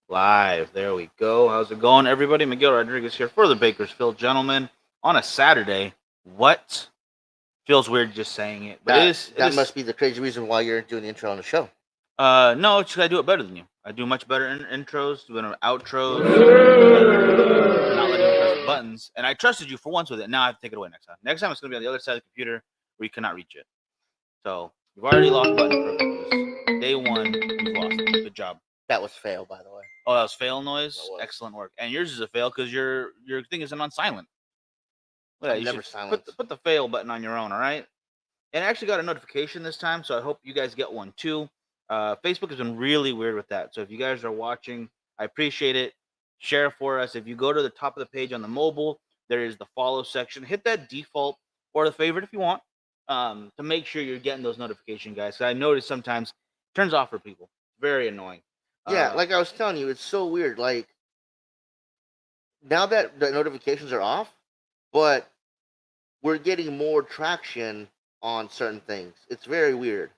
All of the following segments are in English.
Live. There we go. How's it going, everybody? Miguel Rodriguez here for the Bakersfield Gentlemen on a Saturday. What? Feels weird just saying it, but it That is. It that is. must be the crazy reason why you're doing the intro on the show. No, it's 'cause I do it better than you. I do much better intros, better outros, better not letting me press buttons. And I trusted you for once with it. Now I have to take it away next time. Next time it's going to be on the other side of the computer where you cannot reach it. So you've already lost button privileges. Day one, you've lost it. Good job. That was fail, by the way. Oh, that was fail noise. That was. Excellent work. And yours is a fail because your thing isn't on silent. Look at that. I'm You never should silent. put the fail button on your own. All right. And I actually got a notification this time, so I hope you guys get one too. Facebook has been really weird with that. So if you guys are watching, I appreciate it. Share for us. If you go to the top of the page on the mobile, there is the follow section. Hit that default or the favorite if you want, to make sure you're getting those notifications, guys. So I notice sometimes it turns off for people. Very annoying. Yeah, like I was telling you, it's so weird. Like now that the notifications are off, but we're getting more traction on certain things. It's very weird.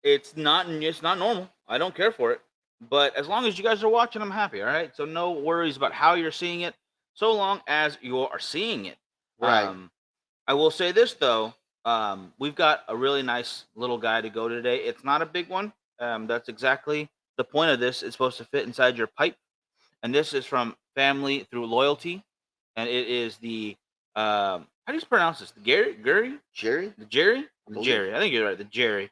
It's not normal. I don't care for it. But as long as you guys are watching, I'm happy. All right. So no worries about how you're seeing it, so long as you are seeing it. Right. I will say this though. We've got a really nice little guy to go today. It's not a big one. That's exactly the point of this. It's supposed to fit inside your pipe. And this is from Family Through Loyalty. And it is the how do you pronounce this? The Jerry? Jerry? The Jerry? The believe. Jerry. I think you're right. The Jerry.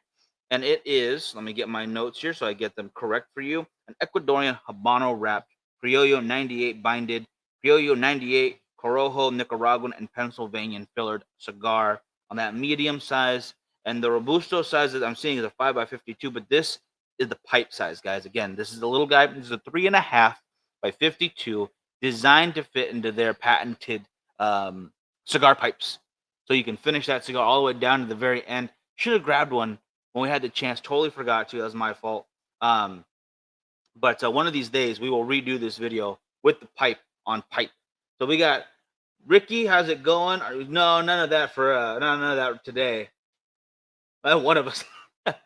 And it is, let me get my notes here so I get them correct for you. An Ecuadorian Habano wrapped, Criollo 98 binded, Criollo 98 Corojo, Nicaraguan, and Pennsylvanian fillered cigar on that medium size. And the Robusto size that I'm seeing is a 5x52, but this is the pipe size, guys. Again, this is the little guy. This is a 3.5 by 52, designed to fit into their patented cigar pipes. So you can finish that cigar all the way down to the very end. Should have grabbed one when we had the chance. Totally forgot to. That was my fault. But one of these days we will redo this video with the pipe on pipe. So we got Ricky. How's it going? No, none of that for none of that today. One of us.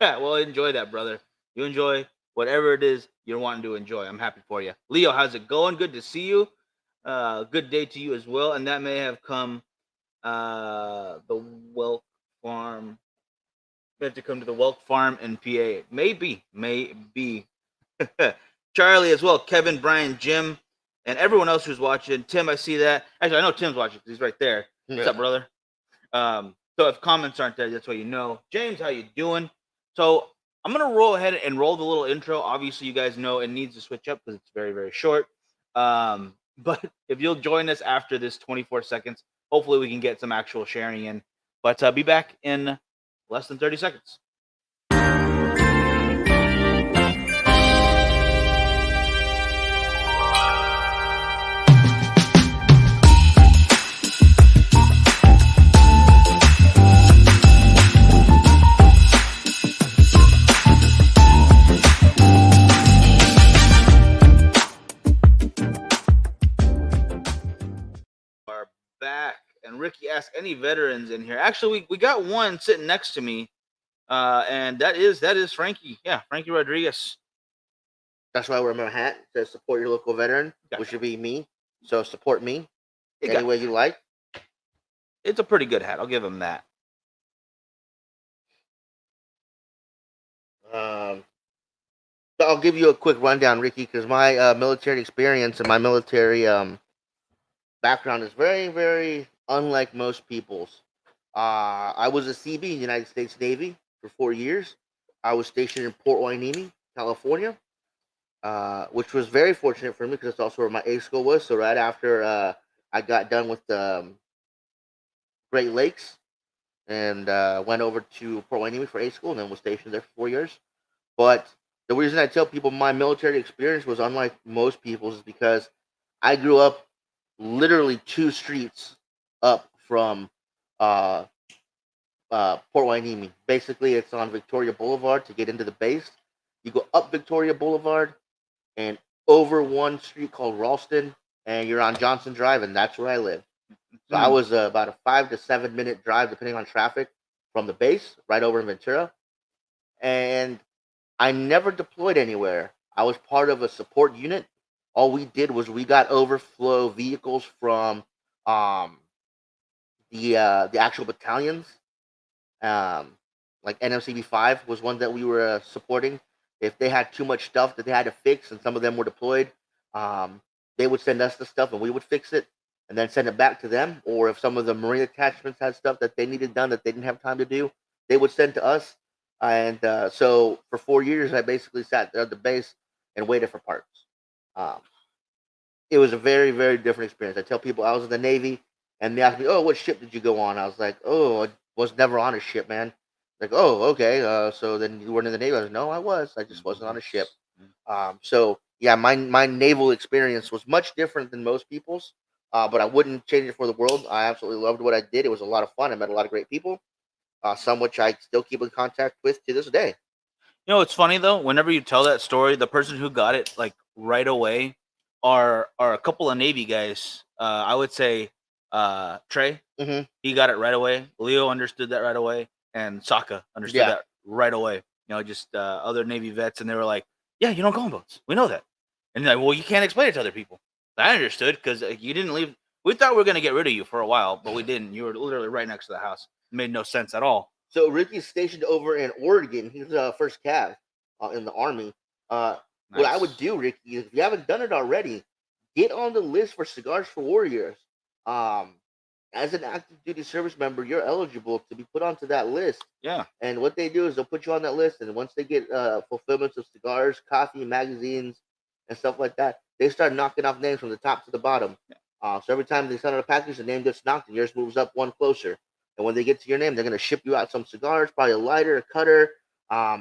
Well, enjoy that, brother. You enjoy whatever it is you're wanting to enjoy. I'm happy for you. Leo, how's it going? Good to see you. Good day to you as well. And that may have come the Welk Farm. We have to come to the Welk Farm in PA. Maybe. Charlie as well. Kevin, Brian, Jim, and everyone else who's watching. Tim, I see that. Actually, I know Tim's watching because he's right there. Yeah. What's up, brother? So if comments aren't there, that's what you know. James, how you doing? So I'm gonna roll ahead and roll the little intro. Obviously, you guys know it needs to switch up because it's very, very short. But if you'll join us after this 24 seconds, hopefully we can get some actual sharing in. But be back in less than 30 seconds. Back, and Ricky asked any veterans in here. Actually, we got one sitting next to me, and that is Frankie. Yeah, Frankie Rodriguez. That's why we're wearing my hat. It says support your local veteran, Gotcha. which would be me. So support me It any got- way you like. It's a pretty good hat. I'll give him that. So I'll give you a quick rundown, Ricky, because my military experience and my military background is very, very unlike most people's. I was a CB in the United States Navy for 4 years. I was stationed in Port Hueneme, California, which was very fortunate for me because it's also where my A school was. So right after I got done with the Great Lakes and went over to Port Hueneme for A school and then was stationed there for 4 years. But the reason I tell people my military experience was unlike most people's is because I grew up literally 2 streets up from Port Hueneme. Basically, it's on Victoria Boulevard to get into the base. You go up Victoria Boulevard and over one street called Ralston, and you're on Johnson Drive, and that's where I live. So I was about a 5 to 7 minute drive, depending on traffic, from the base right over in Ventura. And I never deployed anywhere. I was part of a support unit all we did was we got overflow vehicles from um, the actual battalions. Um, like NMCB 5 was one that we were supporting. If they had too much stuff that they had to fix, and some of them were deployed, um, they would send us the stuff, and we would fix it, and then send it back to them. Or if some of the Marine attachments had stuff that they needed done that they didn't have time to do, they would send to us. And so for 4 years, I basically sat there at the base and waited for parts. Um, it was a very, very different experience. I tell people I was in the Navy, and they ask me, "Oh, what ship did you go on?" I was like, "Oh, I was never on a ship, man." Like, "Oh, okay. So then you weren't in the Navy?" I was, "No, I was. I just wasn't on a ship." So yeah, my naval experience was much different than most people's, but I wouldn't change it for the world. I absolutely loved what I did. It was a lot of fun. I met a lot of great people, some which I still keep in contact with to this day. You know, it's funny though. Whenever you tell that story, the person who got it like right away are a couple of Navy guys. I would say Trey, Hmm. he got it right away. Leo understood that right away, and Sokka understood Yeah. that right away. You know, just other Navy vets, and they were like, "Yeah, you don't go on boats. We know that." And they're like, "Well, you can't explain it to other people." I understood because you didn't leave. We thought we were gonna get rid of you for a while, but we didn't. You were literally right next to the house. It made no sense at all. So Ricky's stationed over in Oregon. He's first cav in the Army. What I would Nice. do, Ricky, is if you haven't done it already, get on the list for Cigars for Warriors. Um, as an active duty service member, you're eligible to be put onto that list. Yeah. And what they do is they'll put you on that list, and once they get fulfillments of cigars, coffee, magazines, and stuff like that, they start knocking off names from the top to the bottom. So every time they send out a package, the name gets knocked, and yours moves up one closer. And when they get to your name, they're going to ship you out some cigars, probably a lighter, a cutter,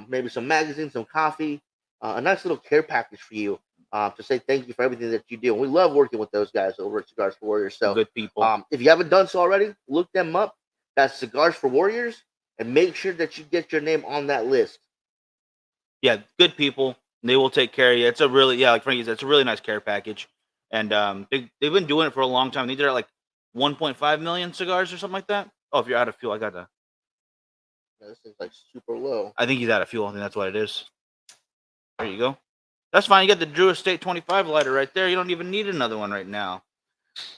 maybe some magazines, some coffee, a nice little care package for you to say thank you for everything that you do. And we love working with those guys over at Cigars for Warriors. So Good people. if you haven't done so already, look them up. That's Cigars for Warriors, and make sure that you get your name on that list. Yeah, good people. They will take care of you. It's a really, yeah, like Frankie said, it's a really nice care package. And they've been doing it for a long time. They did it like 1.5 million cigars or something like that. Oh, if you're out of fuel, I got that. This is like super low. I think he's out of fuel. I think that's what it is. There you go. That's fine. You got the Drew Estate 25 lighter right there. You don't even need another one right now.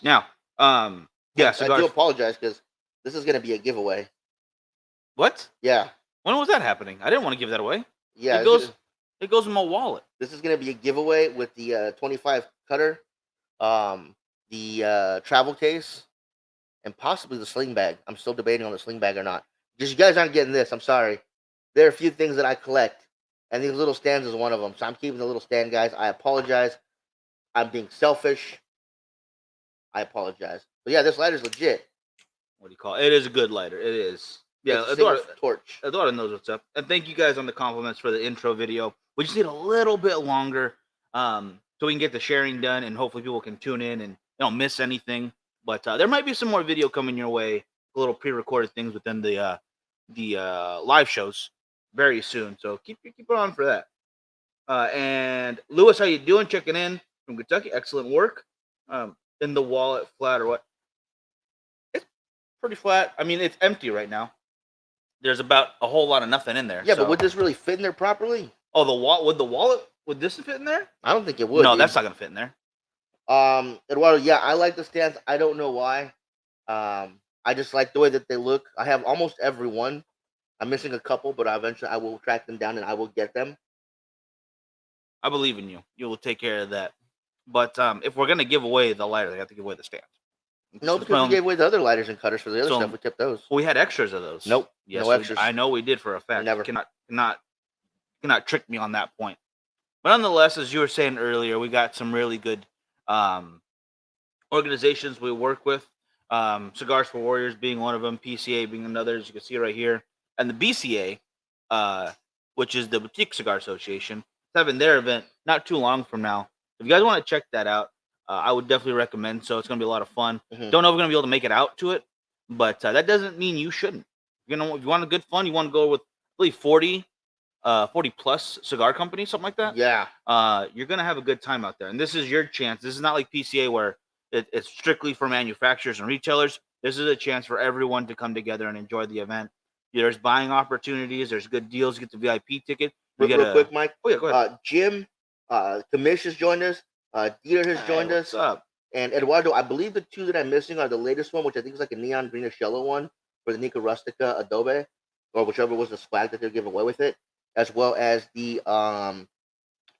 Now, yeah, I cigars. do apologize because this is going to be a giveaway. What? Yeah. When was that happening? I didn't want to give that away. Yeah. It goes in my wallet. This is going to be a giveaway with the 25 cutter, the travel case, and possibly the sling bag. I'm still debating on the sling bag or not. Just you guys aren't getting this. I'm sorry. There are a few things that I collect, and these little stands is one of them. So I'm keeping the little stand, guys. I apologize. I'm being selfish. I apologize. But yeah, this lighter's legit. What do you call it? It is a good lighter. It is. Yeah, It's a single torch. Eduardo knows what's up. And thank you guys on the compliments for the intro video. We just need a little bit longer so we can get the sharing done, and hopefully people can tune in and don't miss anything. But there might be some more video coming your way, little pre-recorded things within the live shows very soon. So keep it on for that. And Lewis, how you doing? Checking in from Kentucky. Excellent work. In the wallet, flat or what? It's pretty flat. I mean, it's empty right now. There's about a whole lot of nothing in there. Yeah, so. But would this really fit in there properly? Oh, the wallet would this fit in there? I don't think it would. No, that's not gonna fit in there. Eduardo, yeah, I like the stands. I don't know why. I just like the way that they look. I have almost every one. I'm missing a couple, but eventually I will track them down and I will get them. I believe in you. You will take care of that. But if we're gonna give away the lighter, they have to give away the stands. No, because we gave away the other lighters and cutters for the other stuff. We kept those. We had extras of those. Nope. Yes, no extras. I know we did for a fact. Never. You cannot trick me on that point. But nonetheless, as you were saying earlier, we got some really good organizations we work with. Cigars for Warriors being one of them, PCA being another, as you can see right here, and the BCA, which is the Boutique Cigar Association, is having their event not too long from now. If you guys want to check that out, I would definitely recommend. So it's going to be a lot of fun. Mm-hmm. Don't know if we're going to be able to make it out to it, but that doesn't mean you shouldn't. You know, if you want a good fun, you want to go with, I believe, 40 plus cigar companies, something like that. Yeah. You're going to have a good time out there. And this is your chance. This is not like PCA where it's strictly for manufacturers and retailers. This is a chance for everyone to come together and enjoy the event. There's buying opportunities. There's good deals. You get the VIP ticket. Real quick, Mike. Oh, yeah, go ahead. Jim, Kamish has joined us. Dieter has Hey, joined what's us, up? and Eduardo. I believe the two that I'm missing are the latest one, which I think is like a neon greenish yellow one for the Nika Rustica Adobe, or whichever was the swag that they're giving away with it, as well as the I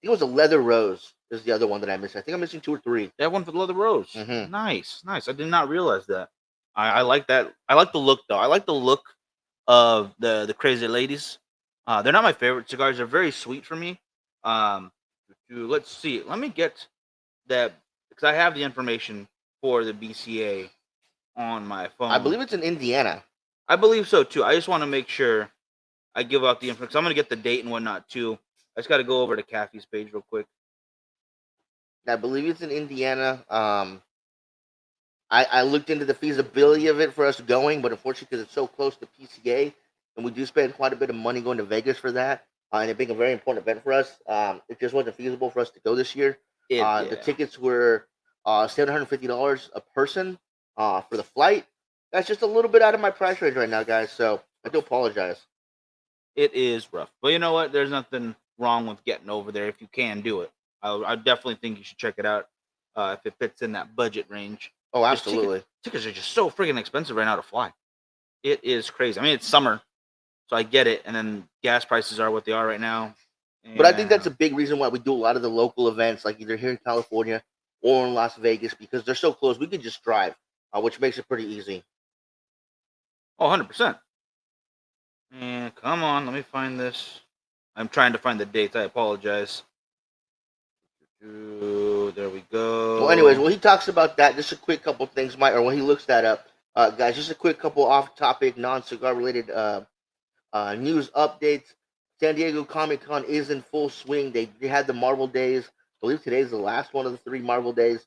think it was a leather rose is the other one that I missed. I think I'm missing two or three. That one for the leather rose. Mm-hmm. Nice, nice. I did not realize that. I like that. I like the look though. I like the look of the crazy ladies. They're not my favorite cigars. They're very sweet for me. Um, let's see. Let me get that because I have the information for the BCA on my I phone. believe it's in Indiana. I believe so too. I just want to make sure I give out the information. Because I'm gonna get the date and whatnot too. I just got to go over to Kathy's page real quick. I believe it's in Indiana. I looked into the feasibility of it for us going, but unfortunately, because it's so close to PCA, and we do spend quite a bit of money going to Vegas for that, and it being a very important event for us, it just wasn't feasible for us to go this year. The Yeah, tickets were $750 a person for the flight. That's just a little bit out of my price range right now, guys. So I do apologize. it is rough, but you know what? There's nothing wrong with getting over there if you can do it. I definitely think you should check it out if it fits in that budget range. Oh, Just absolutely. tickets are just so freaking expensive right now to fly. It is crazy. I mean, it's summer, so I get it, and then gas prices are what they are right now. But I think that's a And big reason why we do a lot of the local events, like either here in California or in Las Vegas, because they're so close. We can just drive, which makes it pretty easy. oh, 100%. And come on, let me find this. I'm trying to find the dates. I apologize. Ooh, there we Well, anyways, go. when he talks about that, just a quick couple things, Mike, or when he looks that up, guys, just a quick couple off-topic, non-cigar related news updates. San Diego Comic Con is in full swing. They had the Marvel Days. I believe today's the last one of the 3 Marvel Days.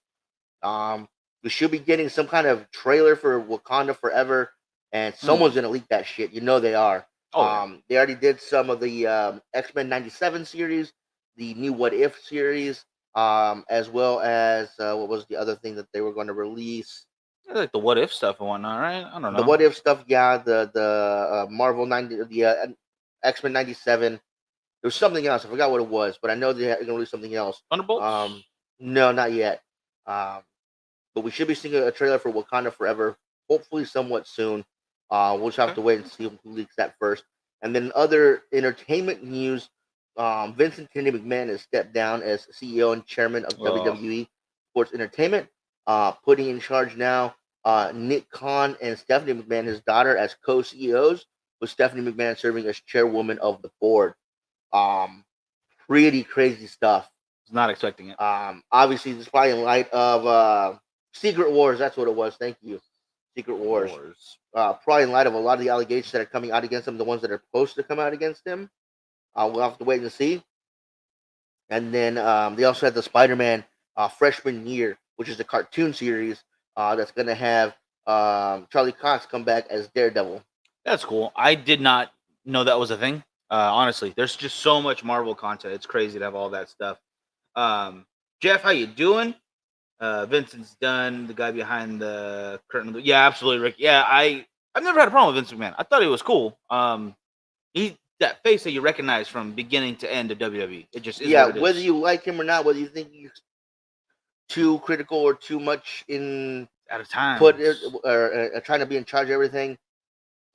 We should be getting some kind of trailer for Wakanda Forever, and someone's gonna leak that shit. You know they are. Oh yeah. They already did some of the X-Men '97 series, the new What If series, as well as what was the other thing that they were going to release? I like the what if stuff and whatnot, right? I don't The know. What If stuff, yeah. The Marvel 90, the X-Men '97. There was something else. I forgot what it was, but I know they're going to release something else. Thunderbolts. No, not yet. Um, but we should be seeing a trailer for Wakanda Forever, hopefully somewhat soon. We'll just have Okay. to wait and see who leaks that first. And then other entertainment news, Vincent Kennedy McMahon has stepped down as CEO and chairman of Oh, WWE Sports Entertainment, putting in charge now Nick Khan and Stephanie McMahon, his daughter, as co-CEOs, with Stephanie McMahon serving as chairwoman of the board. Um, Pretty crazy stuff. was not expecting it. Obviously, this is probably in light of Secret Wars. That's what it was. Thank you, Secret Wars. Wars. Probably in light of a lot of the allegations that are coming out against him, the ones that are supposed to come out against him. We'll have to wait and see. And then they also had the Spider-Man freshman year, which is a cartoon series that's going to have Charlie Cox come back as Daredevil. That's cool. I did not know that was a thing. Honestly, there's just so much Marvel content. It's crazy to have all that stuff. Um, Jeff, how you doing? Vincent's done. The guy behind the curtain. Yeah, absolutely, Rick. Yeah, I've never had a problem with Vince McMahon. I thought he was cool. He that face that you recognize from beginning to end of WWE. It just is Yeah, what it whether is. you like him or not, whether you think he's too critical or too much in At a time. put it or trying to be in charge of everything,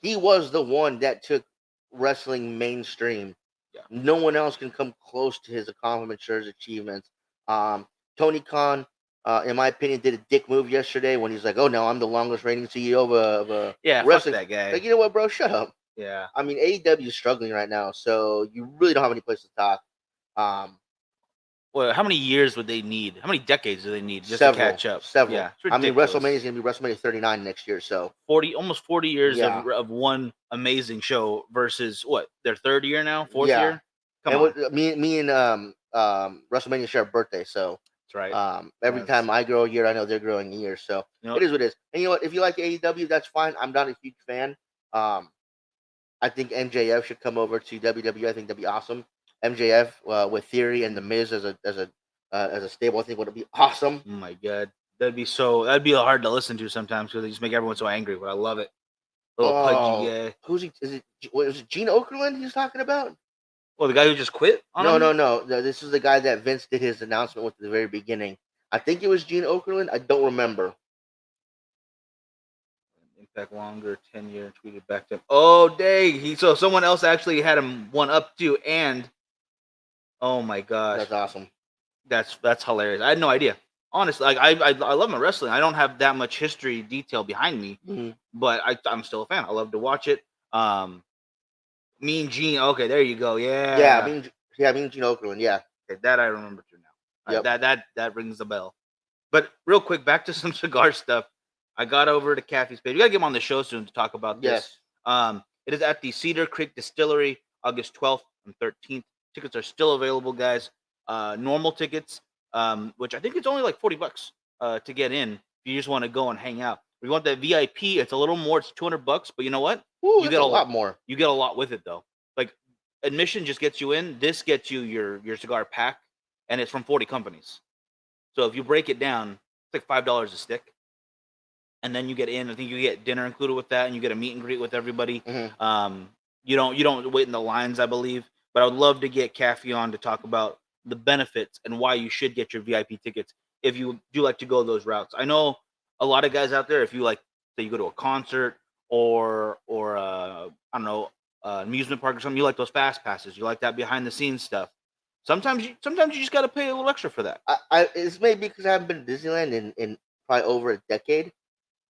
he was the one that took wrestling mainstream. Yeah. No one else can come close to his accomplishments or his achievements. Tony Khan, in my opinion, did a dick move yesterday when he's like, "Oh no, I'm the longest reigning CEO of a Yeah, fuck wrestling." that guy. Like, you know what, bro? Shut up. Yeah. I mean, AEW is struggling right now, so you really don't have any place to talk. Um, Well, how many years would they need? How many decades do they need just to several, catch up? several. Yeah, it's I mean, ridiculous. WrestleMania is going to be WrestleMania 39 next year, so almost 40 years yeah, of one amazing show versus what? Their third year now, fourth yeah. year? Come And on. me and WrestleMania share a birthday, so That's right. every That's time I grow a year, I know they're growing a year. So you know it is what it is. And you know what? If you like AEW, that's fine. I'm not a huge fan. Um, I think MJF should come over to WWE. I think that'd be awesome. MJF with Theory and The Miz as a stable, I think would be awesome. oh my god. That'd be hard to listen to sometimes because they just make everyone so angry, but I love it. Little pudgy Oh, guy. who's he? Is it Gene Okerlund he's talking about? Well, the guy who just quit on No, him. no, no. This is the guy that Vince did his announcement with at the very beginning. I think it was Gene Okerlund. I don't remember. Impact longer, 10-year, tweeted back to him. Oh, dang. So someone else actually had him one up too. And, oh my gosh, That's awesome. that's hilarious. I had no idea. Honestly, like I love my wrestling. I don't have that much history detail behind me, Mm-hmm. but I'm still a fan. I love to watch it. Mean Gene. Okay, there you go. Yeah, Yeah. I mean Gene Okerlund. Yeah. Okay, that I remember too now. Yep. That rings the bell. But real quick, back to some cigar stuff. I got over to Kathy's page. We gotta get him on the show soon to talk about this. Yes. It is at the Cedar Creek Distillery, August 12th and 13th. Tickets are still available, guys. Normal tickets, which I think it's only like $40 to get in. If you just want to go and hang out, if you want that VIP, it's a little more. It's $200, but you know what? Ooh, You that's get a lot more. You get a lot with it though. Like admission just gets you in. This gets you your cigar pack, and it's from 40 companies. So if you break it down, it's like $5 a stick, and then you get in. I think you get dinner included with that, and you get a meet and greet with everybody. Mm-hmm. You don't wait in the lines, I believe. But I would love to get Kathy on to talk about the benefits and why you should get your VIP tickets if you do like to go those routes. I know a lot of guys out there. If you like, say you go to a concert or I don't know, amusement park or something, you like those fast passes. You like that behind the scenes stuff. Sometimes you just got to pay a little extra for that. It's maybe because I haven't been to Disneyland in probably over a decade,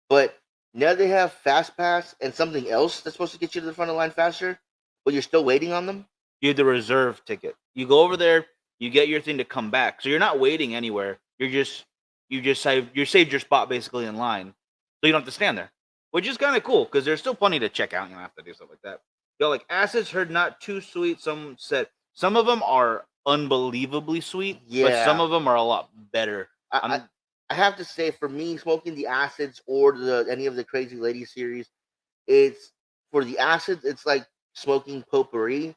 but now they have Fast Pass and something else that's supposed to get you to the front of the line faster, but you're still waiting on them. You have the reserve ticket. You go over there, you get your thing to come back. So you're not waiting anywhere. You saved your spot basically in line. So you don't have to stand there. Which is kind of cool because there's still plenty to check out. You don't have to do stuff like that. Yo, like acids heard not too sweet. Some said some of them are unbelievably sweet, but some Yeah. of them are a lot better. I have to say, for me, smoking the acids or any of the Crazy Lady series, it's for the acids, it's like smoking potpourri,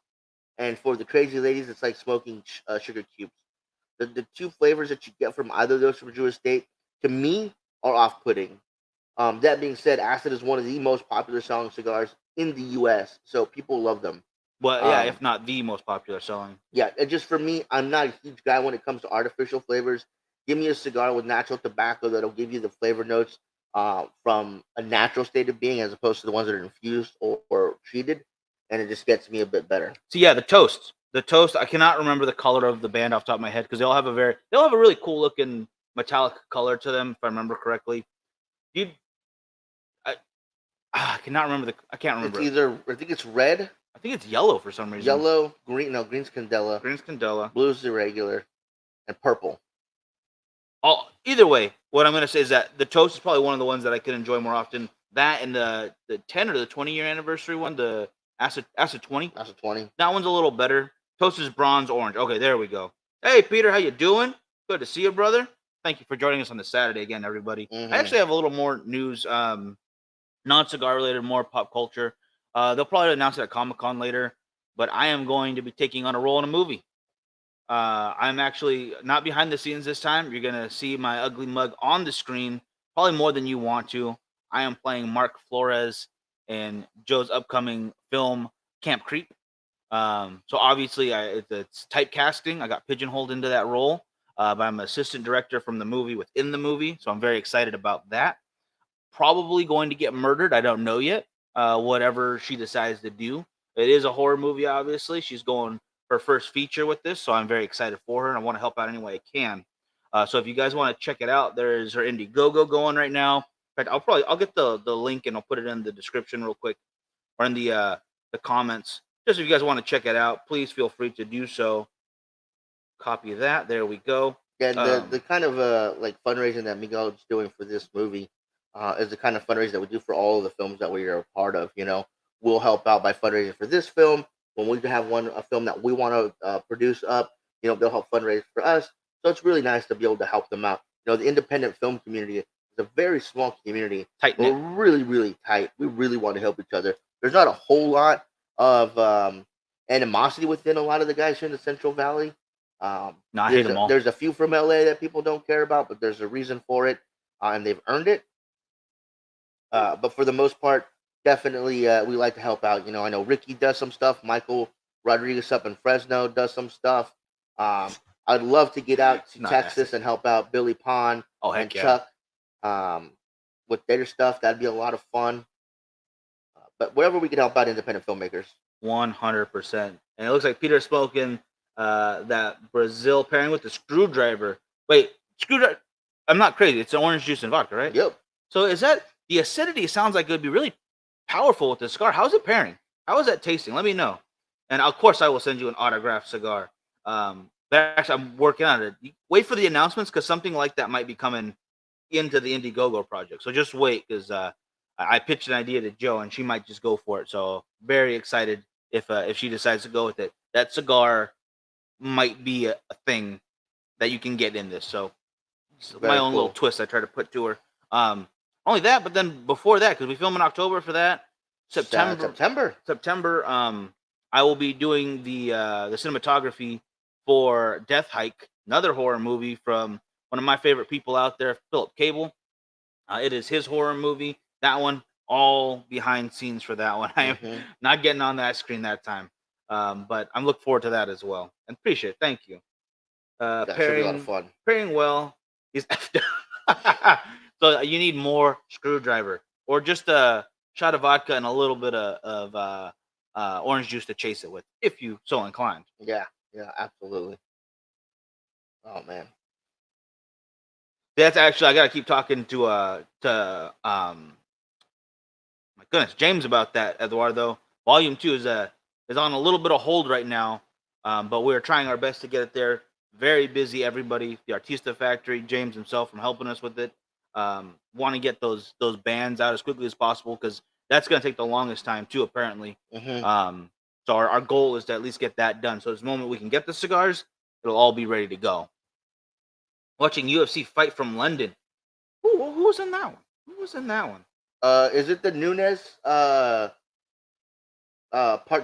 and for the Crazy Ladies, it's like smoking sugar cubes. The two flavors that you get from either of those from Drew Estate, to me, are off-putting. That being said, acid is one of the most popular selling cigars in the U.S., so people love them. Well, yeah, if not the most popular selling. Yeah, and just for me, I'm not a huge guy when it comes to artificial flavors. Give me a cigar with natural tobacco that'll give you the flavor notes from a natural state of being, as opposed to the ones that are infused or treated, and it just gets me a bit better. So yeah, the toast. The toast. I cannot remember the color of the band off the top of my head because they'll have a really cool looking metallic color to them if I remember correctly. You, I cannot remember I can't remember. It's either, I think it's red. I think it's yellow for some reason. Yellow, green. No, green's Candela. Green's Candela. Blue's irregular, and purple. Either way, what I'm gonna say is that the toast is probably one of the ones that I could enjoy more often. That and the 10 or the 20-year anniversary one, the acid 20. Acid 20. That one's a little better. Toast is bronze orange. Okay, there we go. Hey Peter, how you doing? Good to see you, brother. Thank you for joining us on this Saturday again, everybody. Mm-hmm. I actually have a little more news, non-cigar related, more pop culture. They'll probably announce it at Comic-Con later, but I am going to be taking on a role in a movie. I'm actually not behind the scenes this time. You're gonna see my ugly mug on the screen, probably more than you want to. I am playing Mark Flores in Joe's upcoming film Camp Creep. So obviously, it's typecasting. I got pigeonholed into that role, but I'm an assistant director from the movie within the movie, so I'm very excited about that. Probably going to get murdered. I don't know yet. Whatever she decides to do, it is a horror movie. Obviously, she's going her first feature with this, so I'm very excited for her, and I want to help out any way I can. So if you guys want to check it out, there's her Indiegogo going right now. In fact, I'll get the link and I'll put it in the description real quick or in the comments. Just if you guys want to check it out, please feel free to do so. Copy that. There we go. Yeah, the kind of like fundraising that Miguel is doing for this movie is the kind of fundraising that we do for all of the films that we are a part of. We'll help out by fundraising for this film. When we have a film that we want to produce up, they'll help fundraise for us. So it's really nice to be able to help them out. The independent film community is a very small community. Tight-knit. We're really, really tight. We really want to help each other. There's not a whole lot of animosity within a lot of the guys here in the Central Valley. I hate them all. There's a few from LA that people don't care about, but there's a reason for it, and they've earned it. But for the most part, definitely we like to help out. I know Ricky does some stuff. Michael Rodriguez up in Fresno does some stuff. I'd love to get out to Not Texas acid. and help out Billy Pond Oh, and heck yeah. Chuck with their stuff. That'd be a lot of fun. But wherever we can help out independent filmmakers. 100%. And it looks like Peter spoken that Brazil pairing with the screwdriver. Wait, screwdriver. I'm not crazy. It's orange juice and vodka, right? Yep. So is that the acidity? Sounds like it would be really powerful with the cigar. How's it pairing? How is that tasting? Let me know. And of course, I will send you an autographed cigar. But actually, I'm working on it. Wait for the announcements because something like that might be coming into the Indiegogo project. So just wait because I pitched an idea to Joe and she might just go for it. So very excited if she decides to go with it. That cigar might be a thing that you can get in this. So my own little twist I try to put to her. Only that, but then before that, because we film in October for that, September. I will be doing the cinematography for Death Hike, another horror movie from one of my favorite people out there, Philip Cable. It is his horror movie. That one, all behind scenes for that one. I am not getting on that screen that time, but I'm looking forward to that as well. And appreciate it. Thank you. That should be a lot of fun. Pairing well is so you need more screwdriver or just a shot of vodka and a little bit of orange juice to chase it with, if you so inclined. Yeah, absolutely. Oh man, that's actually I gotta keep talking to my goodness, James about that, Eduardo. Volume 2 is on a little bit of hold right now, but we're trying our best to get it there. Very busy, everybody. The Artista Factory, James himself, from helping us with it. Want to get those bands out as quickly as possible because that's going to take the longest time too, apparently. So our goal is to at least get that done. So this moment we can get the cigars, it'll all be ready to go. Watching UFC fight from London. Who was in that one? Who was in that one? Is it the Nunes part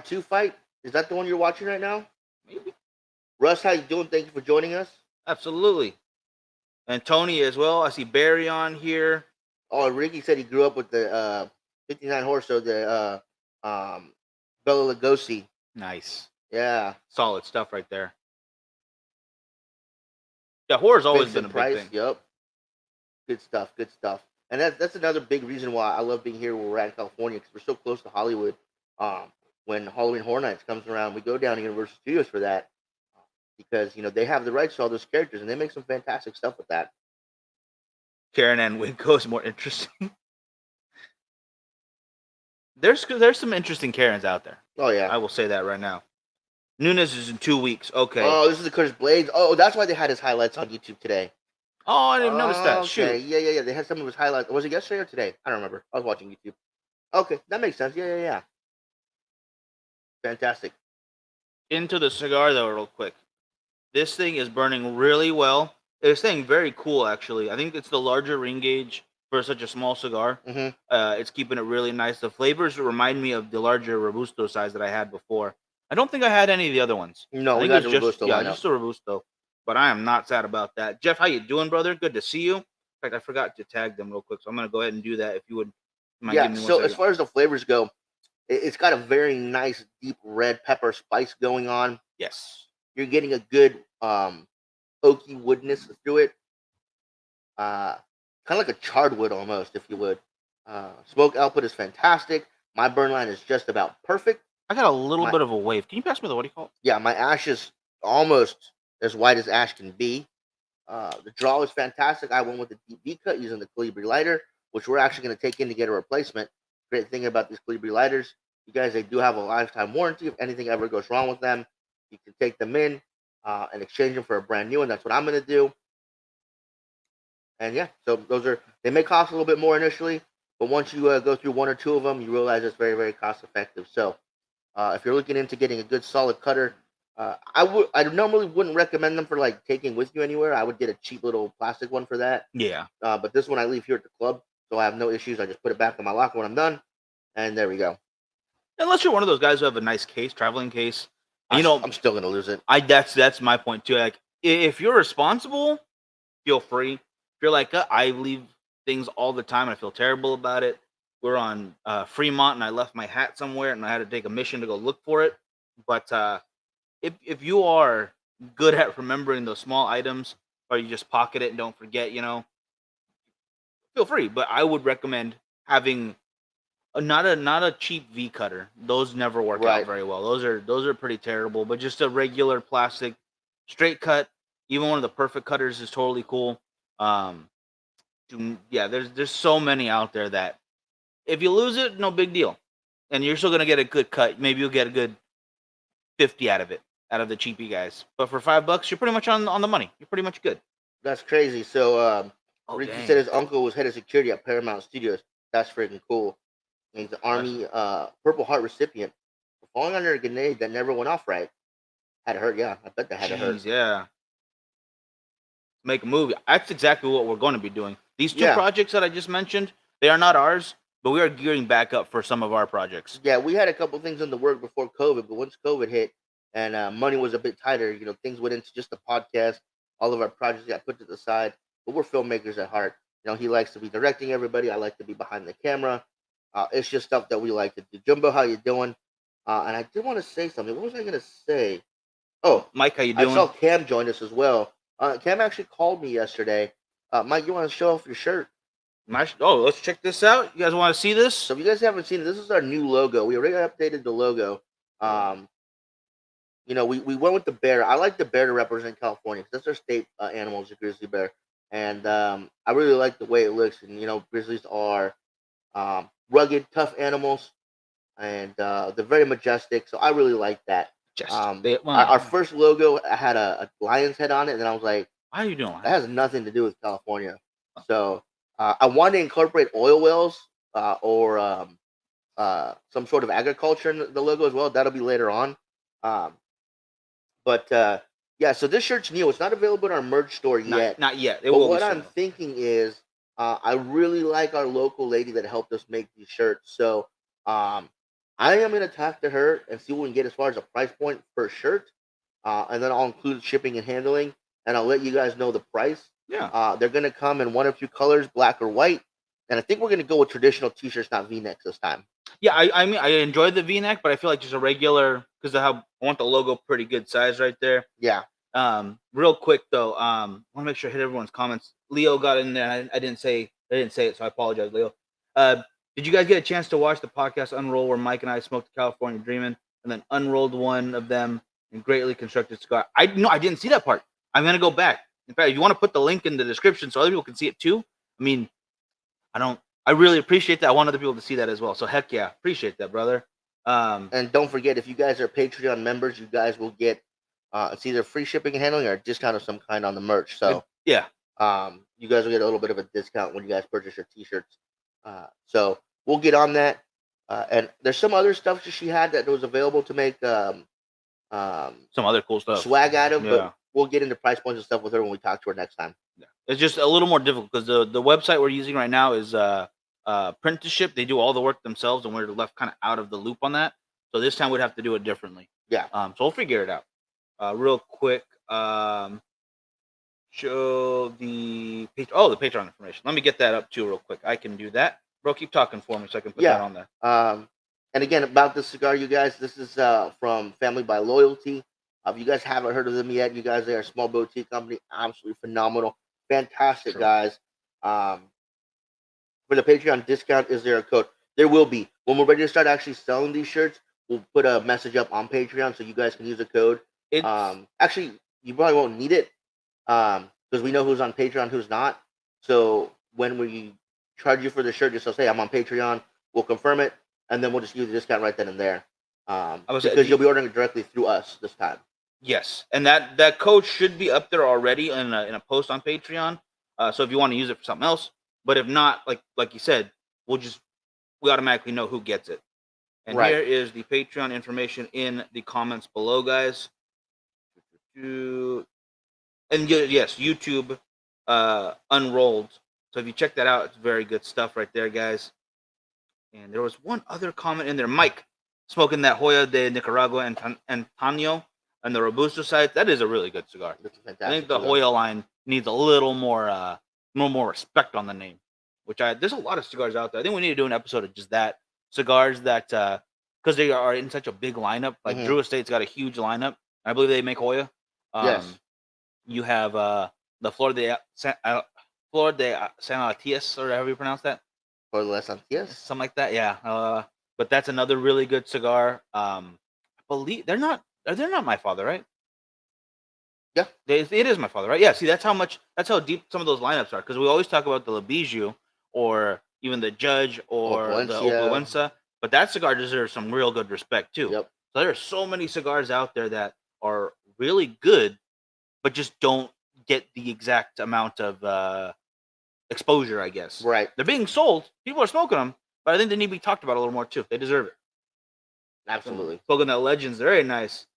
2 fight? Is that the one you're watching right now? Maybe. Russ, how you doing? Thank you for joining us. Absolutely. And Tony as well. I see Barry on here. Oh, Ricky said he grew up with the 59 horse, so the Bela Lugosi. Nice. Yeah. Solid stuff right there. Yeah, horror's always Vincent been a big Price, thing. Yep. Good stuff. And that's another big reason why I love being here where we're at in California, because we're so close to Hollywood. When Halloween Horror Nights comes around, we go down to Universal Studios for that, because they have the rights to all those characters and they make some fantastic stuff with that. Karen and Winko is more interesting. There's some interesting Karens out there. Oh yeah, I will say that right now. Nunes is in 2 weeks. Okay. Oh, this is the Curtis Blades. Oh, that's why they had his highlights on YouTube today. Oh, I didn't even notice that. Okay. Shoot. Yeah. They had some of his highlights. Was it yesterday or today? I don't remember. I was watching YouTube. Okay, that makes sense. Yeah. Fantastic. Into the cigar though, real quick. This thing is burning really well. It's staying very cool, actually. I think it's the larger ring gauge for such a small cigar. It's keeping it really nice. The flavors remind me of the larger Robusto size that I had before. I don't think I had any of the other ones. No, we got the Robusto lineup. Just a Robusto. But I am not sad about that. Jeff, how you doing, brother? Good to see you. In fact, I forgot to tag them real quick, so I'm going to go ahead and do that if you would. Yeah, so as far as the flavors go, it's got a very nice deep red pepper spice going on. Yes. You're getting a good oaky woodness through it. Kind of like a charred wood almost, if you would. Smoke output is fantastic. My burn line is just about perfect. I got a little bit of a wave. Can you pass me the, what do you call it? Yeah, my ash is almost as white as ash can be. The draw is fantastic. I went with the deep V cut using the Colibri lighter, which we're actually going to take in to get a replacement. Great thing about these Colibri lighters, you guys, they do have a lifetime warranty. If anything ever goes wrong with them, you can take them in and exchange them for a brand new one. That's what I'm going to do. And yeah, so they may cost a little bit more initially, but once you go through one or two of them, you realize it's very, very cost effective. So if you're looking into getting a good solid cutter, I normally wouldn't recommend them for like taking with you anywhere. I would get a cheap little plastic one for that. Yeah. But this one I leave here at the club, so I have no issues. I just put it back in my locker when I'm done, and there we go. Unless you're one of those guys who have a nice case, traveling case, I'm still gonna lose it. That's my point too. Like, if you're responsible, feel free. If you're like, I leave things all the time and I feel terrible about it. We're on Fremont and I left my hat somewhere and I had to take a mission to go look for it. But if you are good at remembering those small items, or you just pocket it and don't forget, feel free. But I would recommend having not a cheap V cutter. Those never work out Right. very well. Those are pretty terrible. But just a regular plastic straight cut, even one of the perfect cutters is totally cool. Um, yeah, there's so many out there that if you lose it, no big deal, and you're still gonna get a good cut. Maybe you'll get a good 50 out of it, out of the cheapy guys. But for $5, you're pretty much on the money. You're pretty much good. That's crazy. So, Oh Ricky said dang! his uncle was head of security at Paramount Studios. That's freaking cool. And he's an Army Purple Heart recipient for falling under a grenade that never went off right. Had to hurt, yeah. I bet that had to hurt. Jeez, yeah. Make a movie. That's exactly what we're going to be doing. These two Yeah. projects that I just mentioned, they are not ours, but we are gearing back up for some of our projects. Yeah, we had a couple things in the work before COVID, but once COVID hit and money was a bit tighter, things went into just the podcast. All of our projects got put to the side. But we're filmmakers at heart. He likes to be directing everybody. I like to be behind the camera. It's just stuff that we like to do. Jumbo, how you doing? And I did want to say something. What was I going to say? Oh, Mike, how you I doing? saw Cam join us as well. Cam actually called me yesterday. Mike, you want to show off your shirt? Let's check this out. You guys want to see this? So if you guys haven't seen it, this is our new logo. We already updated the logo. We went with the bear. I like the bear to represent California because that's our state animal, is a grizzly bear. And I really like the way it looks. And, grizzlies are rugged, tough animals. And they're very majestic. So I really like that. Our first logo had a lion's head on it. And then I was like, why are you doing that? Has nothing to do with California. So I wanted to incorporate oil wells or some sort of agriculture in the logo as well. That'll be later on. Yeah, so this shirt's new. It's not available in our merch store yet. Not yet. But what I'm thinking is, I really like our local lady that helped us make these shirts. So I am going to talk to her and see what we can get as far as a price point per shirt. And then I'll include shipping and handling. And I'll let you guys know the price. Yeah. They're going to come in one of two colors, black or white. And I think we're going to go with traditional t-shirts, not V-necks this time. Yeah, I mean, I enjoy the V-neck, but I feel like just a regular, because I want the logo pretty good size right there. Yeah. Real quick though, I want to make sure I hit everyone's comments. Leo got in there. I didn't say it, so I apologize, Leo. Did you guys get a chance to watch the podcast Unroll where Mike and I smoked the California Dreamin' and then unrolled one of them and greatly constructed cigar? I didn't see that part. I'm gonna go back. In fact, if you want to put the link in the description so other people can see it too. I mean, I really appreciate that. I want other people to see that as well. So heck yeah, appreciate that, brother. And don't forget, if you guys are Patreon members, you guys will get it's either free shipping and handling or a discount of some kind on the merch. So yeah, you guys will get a little bit of a discount when you guys purchase your t-shirts. So we'll get on that. And there's some other stuff that she had that was available to make some other cool stuff, swag out of. Yeah. But we'll get into price points and stuff with her when we talk to her next time. Yeah. It's just a little more difficult because the website we're using right now is print to ship. They do all the work themselves, and we're left kind of out of the loop on that. So this time we'd have to do it differently. Yeah. So we'll figure it out. Real quick, show the Patreon information. Let me get that up too real quick. I can do that. Bro, keep talking for me so I can put that on there. And again, about this cigar, you guys, this is from Family by Loyalty. If you guys haven't heard of them yet, you guys, they are a small boutique company, absolutely phenomenal, fantastic guys. For the Patreon discount, is there a code? There will be. When we're ready to start actually selling these shirts, we'll put a message up on Patreon so you guys can use the code. Actually, you probably won't need it because we know who's on Patreon, who's not. So when we charge you for the shirt, just say I'm on Patreon. We'll confirm it, and then we'll just use the discount right then and there. Because you'll be ordering it directly through us this time. Yes, and that code should be up there already in a post on Patreon. So if you want to use it for something else, but if not, like you said, we automatically know who gets it. And here is the Patreon information in the comments below, guys. And yes, YouTube Unrolled. So if you check that out, it's very good stuff right there, guys. And there was one other comment in there. Mike, smoking that Hoya de Nicaragua and Antonio and the Robusto side. That is a really good cigar. That's fantastic. I think the Hoya line needs a little more respect on the name. There's a lot of cigars out there. I think we need to do an episode of just that. Cigars that because they are in such a big lineup. Like Mhm. Drew Estate's got a huge lineup. I believe they make Hoya. Yes. You have the Flor de San Matias, or however you pronounce that, For Les Antillas. something like that. Yeah. But that's another really good cigar. I believe they're not. They're not My Father, right? Yeah. It is My Father, right? Yeah. See, that's how deep some of those lineups are. Because we always talk about the Labiju or even the Judge or the Opalencia. Opluenza, but that cigar deserves some real good respect too. Yep. So there are so many cigars out there that are really good, but just don't get the exact amount of exposure, I guess. Right. They're being sold. People are smoking them, but I think they need to be talked about a little more too. They deserve it. Absolutely. Spoken that Legends, very nice.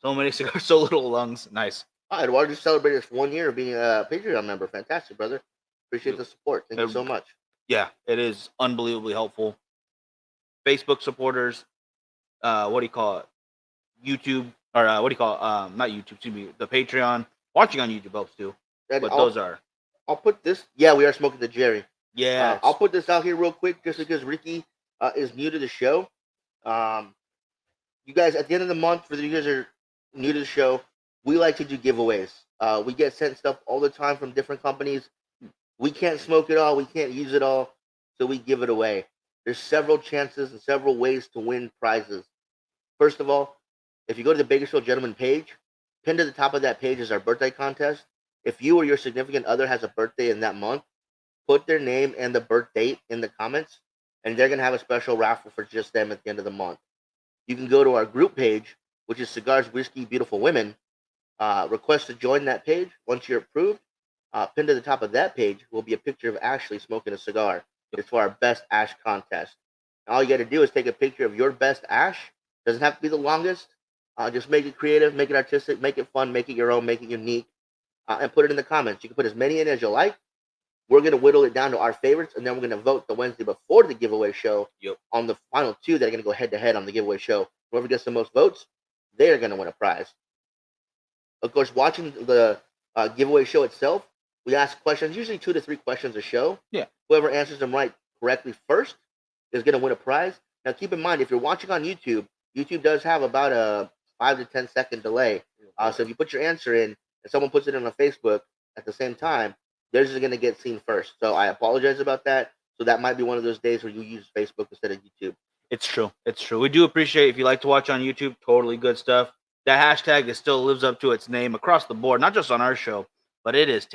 So many cigars, so little lungs. Nice. Hi, Eduardo just celebrated its 1 year of being a Patreon member. Fantastic, brother. Appreciate the support. Thank you so much. Yeah, it is unbelievably helpful. Facebook supporters, what do you call it? YouTube, or what do you call it? Not YouTube, excuse me, the Patreon. Watching on YouTube helps too. And But those are. I'll put this. Yeah, we are smoking the Jerry. Yeah. I'll put this out here real quick just because Ricky is new to the show. You guys, at the end of the month, for you guys are new to the show, we like to do giveaways. We get sent stuff all the time from different companies. We can't smoke it all. We can't use it all. So we give it away. There's several chances and several ways to win prizes. First of all, if you go to the Bakersfield Gentleman page, pinned to the top of that page is our birthday contest. If you or your significant other has a birthday in that month, put their name and the birth date in the comments, and they're going to have a special raffle for just them at the end of the month. You can go to our group page, which is Cigars, Whiskey, Beautiful Women. Request to join that page. Once you're approved, pinned to the top of that page will be a picture of Ashley smoking a cigar. It's for our best ash contest. And all you got to do is take a picture of your best ash. Doesn't have to be the longest. Just make it creative, make it artistic, make it fun, make it your own, make it unique, and put it in the comments. You can put as many in as you like. We're going to whittle it down to our favorites, and then we're going to vote the Wednesday before the giveaway show on the final two that are going to go head-to-head on the giveaway show. Whoever gets the most votes, they are going to win a prize. Of course, watching the giveaway show itself, we ask questions, usually 2 to 3 questions a show. Yeah. Whoever answers them correctly first is going to win a prize. Now, keep in mind, if you're watching on YouTube, YouTube does have about a 5 to 10 second delay. So if you put your answer in and someone puts it on Facebook at the same time, theirs is going to get seen first. So I apologize about that. So that might be one of those days where you use Facebook instead of YouTube. It's true. It's true. We do appreciate if you like to watch on YouTube. Totally good stuff. That hashtag is still lives up to its name across the board, not just on our show, but it is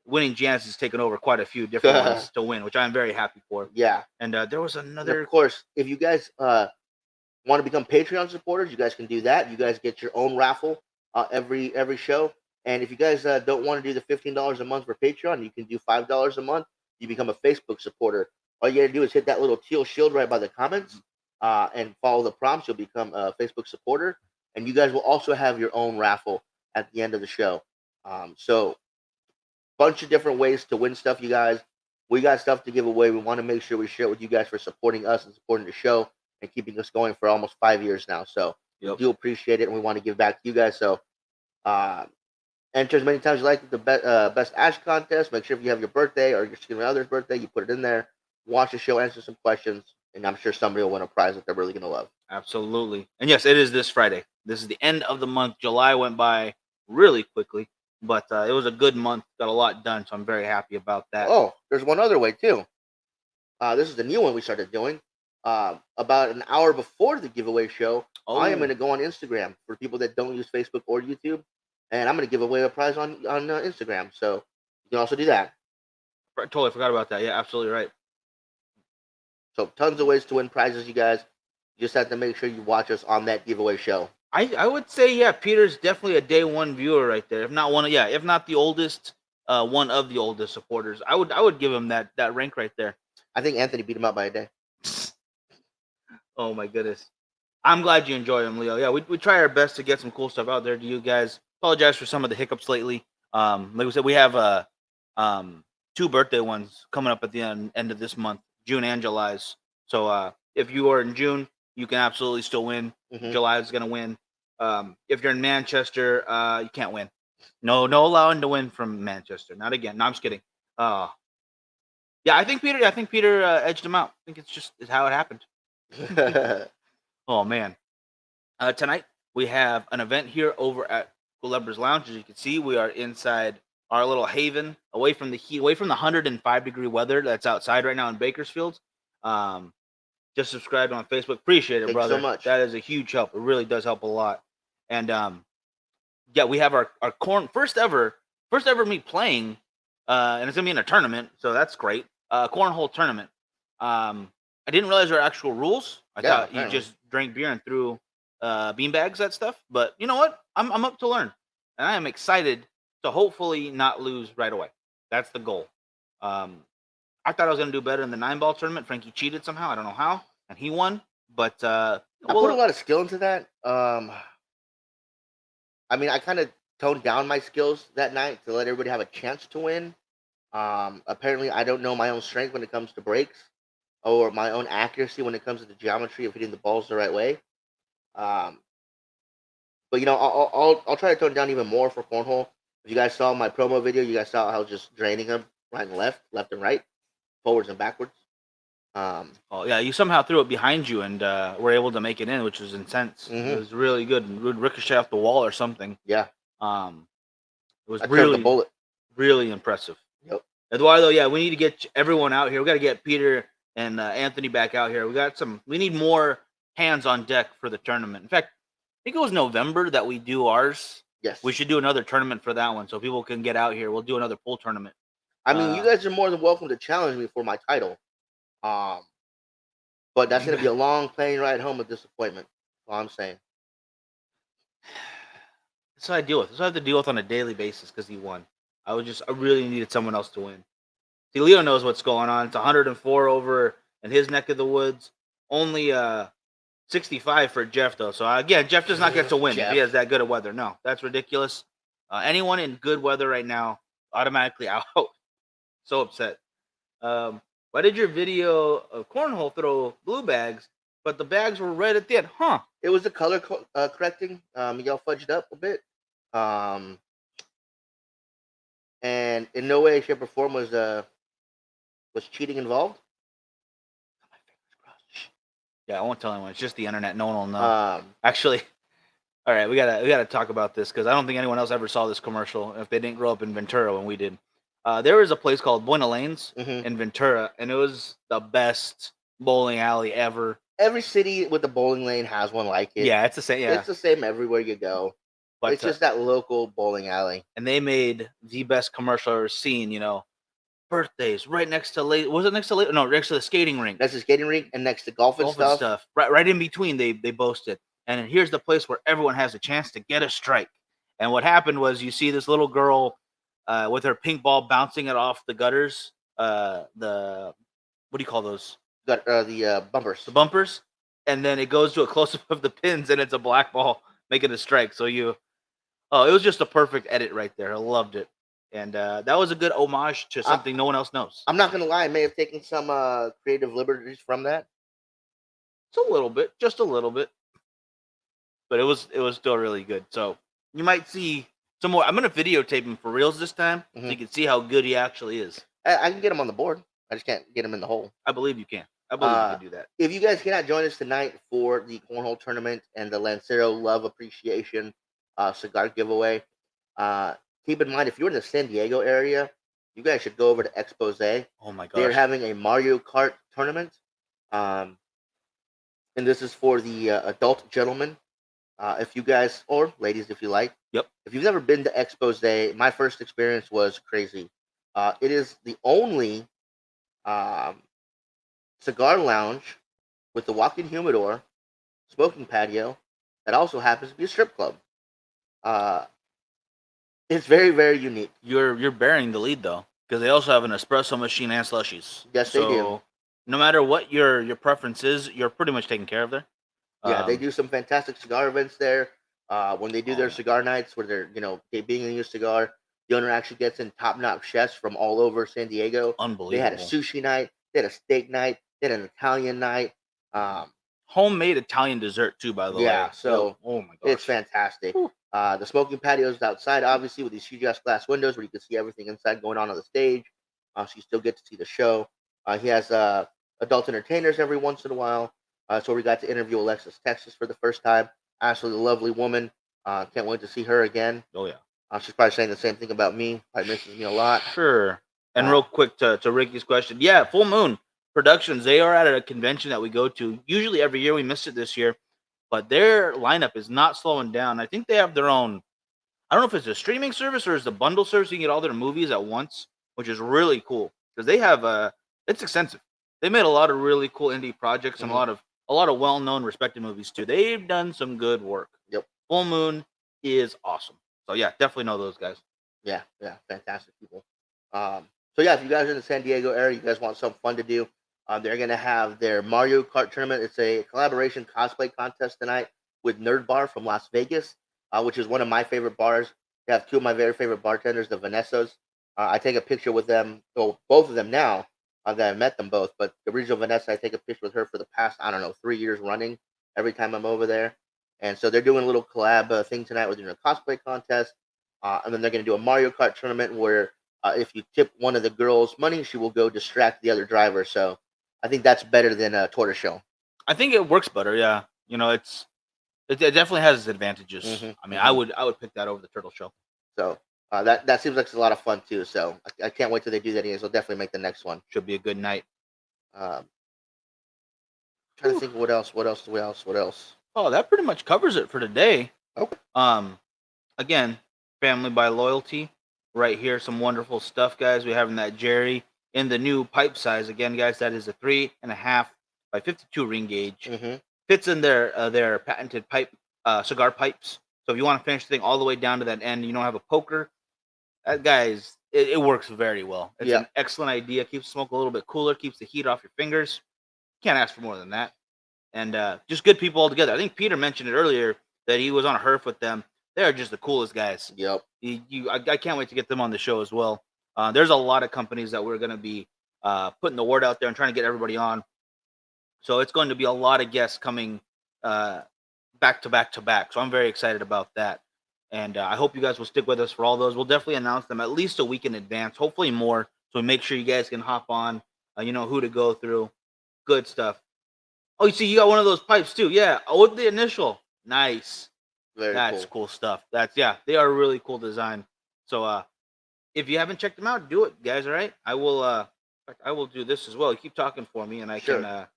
winning Janice has taken over quite a few different ones to win, which I'm very happy for. Yeah. And there was another. And of course, if you guys want to become Patreon supporters, you guys can do that. You guys get your own raffle every show. And if you guys don't want to do the $15 a month for Patreon, you can do $5 a month. You become a Facebook supporter. All you got to do is hit that little teal shield right by the comments and follow the prompts. You'll become a Facebook supporter. And you guys will also have your own raffle at the end of the show. So, bunch of different ways to win stuff, you guys. We got stuff to give away. We want to make sure we share it with you guys for supporting us and supporting the show and keeping us going for almost 5 years now. So, we do appreciate it, and we want to give back to you guys. So, enter as many times as you like the best ash contest. Make sure if you have your birthday or your significant other's birthday, you put it in there. Watch the show, answer some questions, and I'm sure somebody will win a prize that they're really going to love. Absolutely. And yes, it is this Friday. This is the end of the month. July went by really quickly, but it was a good month. Got a lot done, so I'm very happy about that. Oh, there's one other way, too. This is the new one we started doing. About an hour before the giveaway show, I am going to go on Instagram for people that don't use Facebook or YouTube, and I'm going to give away a prize on Instagram. So you can also do that. I totally forgot about that. Yeah, absolutely right. So tons of ways to win prizes, you guys. You just have to make sure you watch us on that giveaway show. I would say, yeah, Peter's definitely a day one viewer right there. If not if not the oldest, one of the oldest supporters. I would give him that rank right there. I think Anthony beat him out by a day. Oh my goodness. I'm glad you enjoy them, Leo. Yeah, we try our best to get some cool stuff out there to you guys. Apologize for some of the hiccups lately. Like we said, we have 2 birthday ones coming up at the end of this month, June and July's. So if you are in June, you can absolutely still win. Mm-hmm. July is going to win. If you're in Manchester, you can't win. No allowing to win from Manchester. Not again. No, I'm just kidding. Yeah, I think Peter edged him out. I think it's how it happened. Oh man. Tonight we have an event here over at Culebra's Lounge. As you can see, we are inside our little haven, away from the heat, away from the 105-degree weather that's outside right now in Bakersfield. Um, just subscribed on Facebook. Appreciate it, Thank you so brother. much. That is a huge help. It really does help a lot. And yeah, we have our first ever me playing, and it's gonna be in a tournament, so that's great. Cornhole Tournament. I didn't realize there were actual rules. I Yeah, thought you apparently. just drank beer and threw beanbags, that stuff. But you know what? I'm up to learn, and I am excited to hopefully not lose right away. That's the goal. Um, I thought I was gonna do better in the 9-ball tournament. Frankie cheated somehow. I don't know how, and he won. But I put a lot of skill into that. I mean, I kind of toned down my skills that night to let everybody have a chance to win. Apparently, I don't know my own strength when it comes to breaks or my own accuracy when it comes to the geometry of hitting the balls the right way. Um, but I'll try to tone down even more for cornhole. If you guys saw my promo video, you guys saw how I was just draining them right and left and right, forwards and backwards. Oh yeah, you somehow threw it behind you and were able to make it in, which was intense. It was really good. It would ricochet off the wall or something. Yeah. It was I turned the really, bullet. really impressive. Yep. Eduardo, yeah, we need to get everyone out here. We got to get Peter and Anthony back out here. We need more hands on deck for the tournament. In fact, I think it was November that we do ours. Yes. We should do another tournament for that one so people can get out here. We'll do another pool tournament. I mean, you guys are more than welcome to challenge me for my title. But that's going to be a long plane ride home with disappointment. That's all I'm saying. That's what I deal with. That's what I have to deal with on a daily basis because he won. I really needed someone else to win. See, Leo knows what's going on. It's 104 over in his neck of the woods. Only 65 for Jeff, though. So, again, Jeff does not get to win if he has that good of weather. No, that's ridiculous. Anyone in good weather right now, automatically out. So upset. Why did your video of cornhole throw blue bags, but the bags were red at the end? Huh. It was the color correcting. Y'all fudged up a bit. And in no way, shape, or form was cheating involved. Yeah, I won't tell anyone. It's just the internet. No one will know. Actually, all right, we gotta talk about this because I don't think anyone else ever saw this commercial if they didn't grow up in Ventura when we did. There was a place called Buena Lanes in Ventura, and it was the best bowling alley ever. Every city with a bowling lane has one like it. Yeah, it's the same. Yeah, it's the same everywhere you go. But it's just that local bowling alley. And they made the best commercial I've ever seen. Birthdays right next to was it next to no, next to the skating rink. Next to the skating rink and next to golf and stuff. Right in between they boasted. And here's the place where everyone has a chance to get a strike. And what happened was you see this little girl with her pink ball bouncing it off the gutters. What do you call those? The bumpers. The bumpers. And then it goes to a close-up of the pins and it's a black ball making a strike. So it was just a perfect edit right there. I loved it. And that was a good homage to something no one else knows. I'm not going to lie. I may have taken some creative liberties from that. It's a little bit. Just a little bit. But it was still really good. So you might see some more. I'm going to videotape him for reals this time so you can see how good he actually is. I can get him on the board. I just can't get him in the hole. I believe you can. I believe you can do that. If you guys cannot join us tonight for the Cornhole Tournament and the Lancero Love Appreciation cigar giveaway, keep in mind, if you're in the San Diego area, you guys should go over to Expose. Oh my gosh. They're having a Mario Kart tournament. And this is for the adult gentlemen. If you guys, or ladies if you like. Yep. If you've never been to Expose, my first experience was crazy. It is the only cigar lounge with the walk-in humidor, smoking patio, that also happens to be a strip club. It's very, very unique. You're bearing the lead though, because they also have an espresso machine and slushies. Yes, they do. No matter what your preference is, you're pretty much taken care of there. Yeah, they do some fantastic cigar events there. When they do their cigar nights, where they're being a new cigar, the owner actually gets in top-notch chefs from all over San Diego. Unbelievable. They had a sushi night, they had a steak night, they had an Italian night. Homemade Italian dessert too, by the way. Yeah, so oh my gosh, it's fantastic. The smoking patio is outside, obviously, with these huge glass windows where you can see everything inside going on the stage. So you still get to see the show. He has adult entertainers every once in a while. So we got to interview Alexis Texas for the first time. Absolutely lovely woman. Can't wait to see her again. Oh yeah. She's probably saying the same thing about me. Probably misses me a lot. Sure. And Uh, real quick to Ricky's question, yeah, Full Moon Productions. They are at a convention that we go to usually every year. We missed it this year, but their lineup is not slowing down. I think they have their own. I don't know if it's a streaming service or it's a bundle service. You can get all their movies at once, which is really cool because they have it's extensive. They made a lot of really cool indie projects and mhm. a lot of well known, respected movies too. They've done some good work. Yep. Full Moon is awesome. So yeah, definitely know those guys. Yeah, fantastic people. So yeah, if you guys are in the San Diego area, you guys want something fun to do, they're gonna have their Mario Kart tournament. It's a collaboration cosplay contest tonight with Nerd Bar from Las Vegas, which is one of my favorite bars. They have two of my very favorite bartenders, the Vanessas. I take a picture with them, well, both of them now that I met them both. But the original Vanessa, I take a picture with her for the past, I don't know, 3 years running. Every time I'm over there, and so they're doing a little collab thing tonight. We're doing a cosplay contest. And then they're going to do a Mario Kart tournament where if you tip one of the girls money, she will go distract the other driver. So I think that's better than a tortoise shell. I think it works better. Yeah, you know, it definitely has its advantages. Mhm, I mean, mhm. I would pick that over the turtle shell. So that seems like it's a lot of fun too. So I can't wait till they do that again. So definitely make the next one. Should be a good night. Um, Trying to think what else. What else? Oh, that pretty much covers it for today. Okay. Again, family by loyalty. Right here, some wonderful stuff, guys. We have that Jerry in the new pipe size. Again, guys, that is a 3.5 by 52 ring gauge. Mm-hmm. Fits in their patented pipe cigar pipes. So if you want to finish the thing all the way down to that end, you don't have a poker. That guys, it works very well. It's an excellent idea. Keeps the smoke a little bit cooler. Keeps the heat off your fingers. Can't ask for more than that. And just good people all together. I think Peter mentioned it earlier that he was on a herf with them. They're just the coolest guys. Yep. I can't wait to get them on the show as well. There's a lot of companies that we're going to be putting the word out there and trying to get everybody on. So it's going to be a lot of guests coming back to back to back. So I'm very excited about that. And I hope you guys will stick with us for all those. We'll definitely announce them at least a week in advance, hopefully more. So make sure you guys can hop on. You know who to go through. Good stuff. Oh, you see, you got one of those pipes too. Yeah, with the initial. Nice. That's cool stuff. They are a really cool design. So if you haven't checked them out, do it, guys. All right, I will do this as well. You keep talking for me, and I can.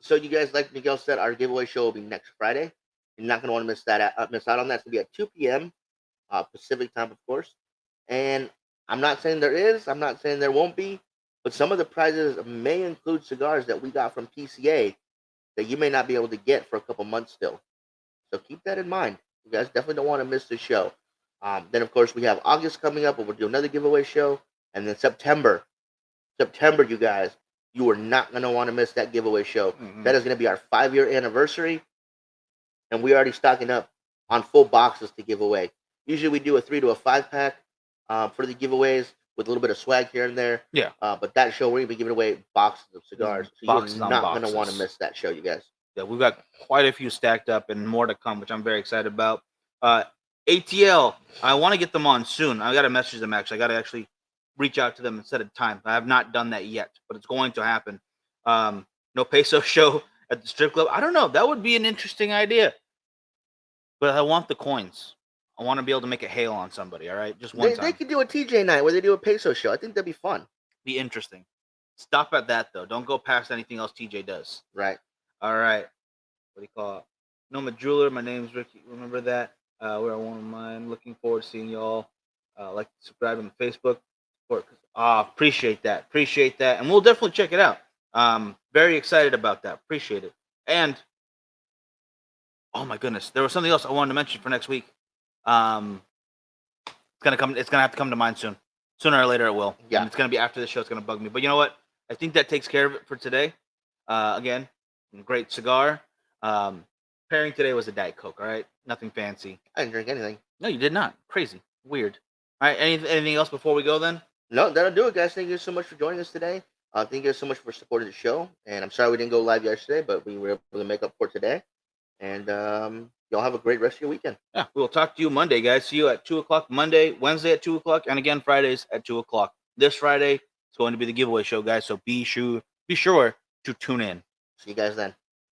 So you guys, like Miguel said, our giveaway show will be next Friday. You're not going to want to miss out on that. It's going to be at 2 p.m. Pacific time, of course. And I'm not saying there is. I'm not saying there won't be. But some of the prizes may include cigars that we got from PCA that you may not be able to get for a couple months still. So keep that in mind. You guys definitely don't want to miss the show. Then, of course, we have August coming up, where we'll do another giveaway show. And then September, you guys, you are not going to want to miss that giveaway show. Mm-hmm. That is going to be our 5-year anniversary. And we're already stocking up on full boxes to give away. Usually we do a 3 to a 5 pack for the giveaways with a little bit of swag here and there. Yeah. But that show, we're going to be giving away boxes of cigars. So you're not going to want to miss that show, you guys. Yeah, we've got quite a few stacked up and more to come, which I'm very excited about. ATL, I want to get them on soon. I got to message them, actually. I got to actually reach out to them and set a time. I have not done that yet, but it's going to happen. No peso show at the strip club. I don't know. That would be an interesting idea. But I want the coins. I want to be able to make a hail on somebody, all right? Just one time. They could do a TJ night where they do a peso show. I think that'd be fun. Be interesting. Stop at that, though. Don't go past anything else TJ does. Right. All right. What do you call it? Noma Jeweler. My name's Ricky. Remember that? We're one of mine. Looking forward to seeing y'all. Like to subscribe on Facebook. Appreciate that. And we'll definitely check it out. Very excited about that. Appreciate it. And oh my goodness, there was something else I wanted to mention for next week. It's gonna have to come to mind soon. Sooner or later it will. Yeah. And it's gonna be after the show. It's gonna bug me. But you know what? I think that takes care of it for today. Again, great cigar. Pairing today was a Diet Coke. All right, nothing fancy. I didn't drink anything. No, you did not. Crazy. Weird. All right. Anything else before we go then? No, that'll do it, guys. Thank you so much for joining us today. Thank you guys so much for supporting the show. And I'm sorry we didn't go live yesterday, but we were able to make up for today. And y'all have a great rest of your weekend. Yeah, we'll talk to you Monday, guys. See you at 2 o'clock Monday, Wednesday at 2 o'clock, and again Fridays at 2 o'clock. This Friday it's going to be the giveaway show, guys. So be sure to tune in. See you guys then.